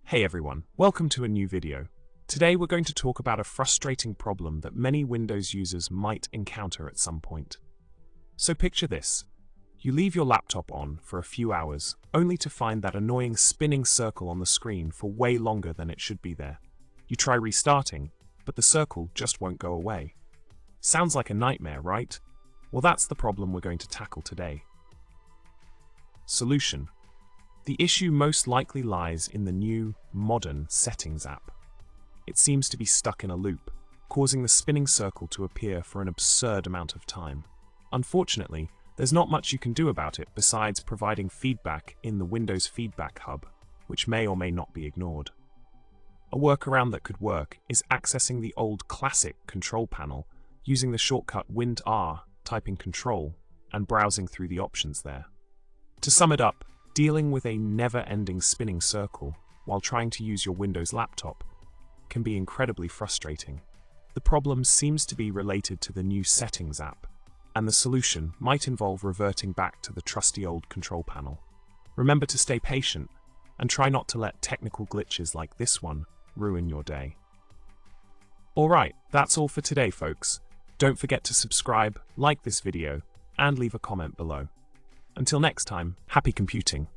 Hey everyone, welcome to a new video. Today we're going to talk about a frustrating problem that many Windows users might encounter at some point. So picture this. You leave your laptop on for a few hours, only to find that annoying spinning circle on the screen for way longer than it should be there. You try restarting, but the circle just won't go away. Sounds like a nightmare, right? Well, that's the problem we're going to tackle today. Solution. The issue most likely lies in the new, modern Settings app. It seems to be stuck in a loop, causing the spinning circle to appear for an absurd amount of time. Unfortunately, there's not much you can do about it besides providing feedback in the Windows Feedback Hub, which may or may not be ignored. A workaround that could work is accessing the old classic control panel using the shortcut Wint-R, typing Control, and browsing through the options there. To sum it up, dealing with a never-ending spinning circle while trying to use your Windows laptop can be incredibly frustrating. The problem seems to be related to the new Settings app, and the solution might involve reverting back to the trusty old control panel. Remember to stay patient and try not to let technical glitches like this one ruin your day. Alright, that's all for today, folks. Don't forget to subscribe, like this video, and leave a comment below. Until next time, happy computing.